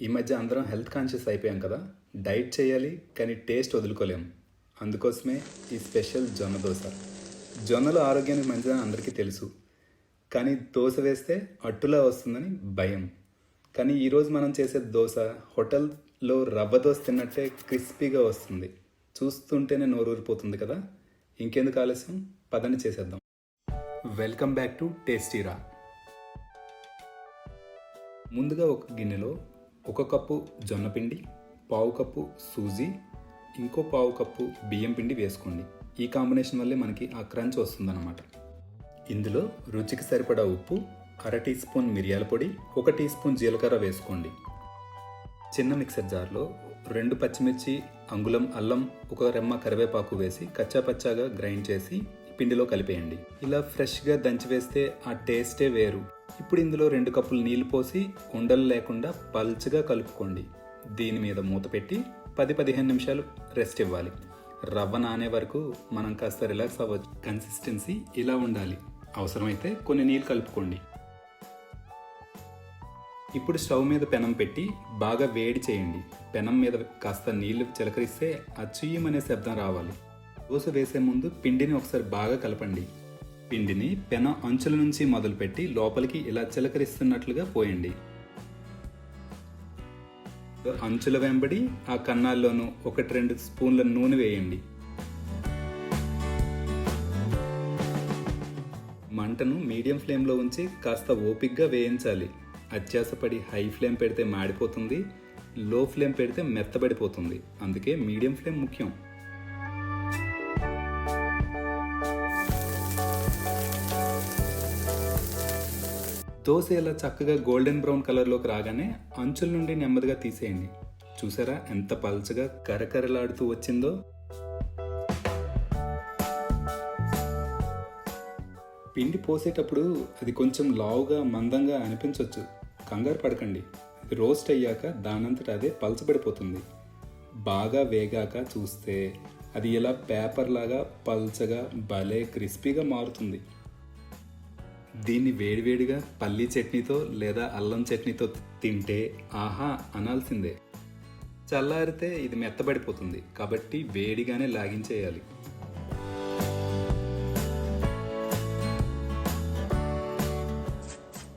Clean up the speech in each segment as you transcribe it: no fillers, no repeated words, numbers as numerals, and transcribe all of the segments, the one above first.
ఈ మధ్య అందరం హెల్త్ కాన్షియస్ అయిపోయాం కదా. డైట్ చేయాలి కానీ టేస్ట్ వదులుకోలేం. అందుకోసమే ఈ స్పెషల్ జొన్న దోశ. జొన్నలు ఆరోగ్యానికి మంచిదని అందరికీ తెలుసు, కానీ దోశ వేస్తే అట్టులా వస్తుందని భయం. కానీ ఈరోజు మనం చేసే దోశ హోటల్లో రవ్వ దోశ తిన్నట్టే క్రిస్పీగా వస్తుంది. చూస్తుంటేనే నోరూరిపోతుంది కదా. ఇంకెందుకు ఆలస్యం, పదని చేసేద్దాం. వెల్కమ్ బ్యాక్ టు టేస్టీరా. ముందుగా ఒక గిన్నెలో 1 కప్పు జొన్న పిండి, పావు కప్పు సూజీ, ఇంకో పావు కప్పు బియ్యం పిండి వేసుకోండి. ఈ కాంబినేషన్ వల్లే మనకి ఆ క్రంచ్ వస్తుందన్నమాట. ఇందులో రుచికి సరిపడా ఉప్పు, 1/2 టీ స్పూన్ మిరియాల పొడి, 1 టీ స్పూన్ జీలకర్ర వేసుకోండి. చిన్న మిక్సర్ జార్లో 2 పచ్చిమిర్చి, అంగుళం అల్లం, 1 రెమ్మ కరివేపాకు వేసి కచ్చాపచ్చాగా గ్రైండ్ చేసి పిండిలో కలిపేయండి. ఇలా ఫ్రెష్గా దంచి వేస్తే ఆ టేస్టే వేరు. ఇప్పుడు ఇందులో 2 కప్పులు నీళ్లు పోసి ఉండలు లేకుండా పల్చగా కలుపుకోండి. దీని మీద మూత పెట్టి 10-15 నిమిషాలు రెస్ట్ ఇవ్వాలి. రవ్వ నానే వరకు మనం కాస్త రిలాక్స్ అవ్వచ్చు. కన్సిస్టెన్సీ ఇలా ఉండాలి. అవసరమైతే కొన్ని నీళ్ళు కలుపుకోండి. ఇప్పుడు స్టవ్ మీద పెనం పెట్టి బాగా వేడి చేయండి. పెనం మీద కాస్త నీళ్లు చిలకరిస్తే అచ్చుయ్యమనే శబ్దం రావాలి. దోశ వేసే ముందు పిండిని ఒకసారి బాగా కలపండి. పిండిని పెనం అంచుల నుంచి మొదలుపెట్టి లోపలికి ఇలా చిలకరిస్తున్నట్లుగా పోయండి. అంచుల వెంబడి ఆ కన్నాల్లోనూ 1-2 స్పూన్ల నూనె వేయండి. మంటను మీడియం ఫ్లేమ్లో ఉంచి కాస్త ఓపిక్గా వేయించాలి. అత్యాసపడి హై ఫ్లేమ్ పెడితే మాడిపోతుంది, లో ఫ్లేమ్ పెడితే మెత్తబడిపోతుంది. అందుకే మీడియం ఫ్లేమ్ ముఖ్యం. దోశ ఇలా చక్కగా గోల్డెన్ బ్రౌన్ కలర్లోకి రాగానే అంచుల నుండి నెమ్మదిగా తీసేయండి. చూసారా ఎంత పల్చగా కరకరలాడుతూ వచ్చిందో. పిండి పోసేటప్పుడు అది కొంచెం లావుగా మందంగా అనిపించవచ్చు. కంగారు పడకండి. ఇది రోస్ట్ అయ్యాక దానంతట అదే పల్చబడిపోతుంది. బాగా వేగాక చూస్తే అది ఇలా పేపర్ లాగా పల్చగా భలే క్రిస్పీగా మారుతుంది. దీన్ని వేడివేడిగా పల్లీ చట్నీతో లేదా అల్లం చట్నీతో తింటే ఆహా అనాల్సిందే. చల్లారితే ఇది మెత్తబడిపోతుంది, కాబట్టి వేడిగానే లాగించేయాలి.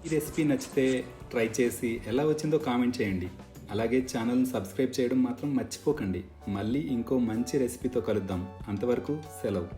ఈ రెసిపీ నచ్చితే ట్రై చేసి ఎలా వచ్చిందో కామెంట్ చేయండి. అలాగే ఛానల్ని సబ్స్క్రైబ్ చేయడం మాత్రం మర్చిపోకండి. మళ్ళీ ఇంకో మంచి రెసిపీతో కలుద్దాం. అంతవరకు సెలవు.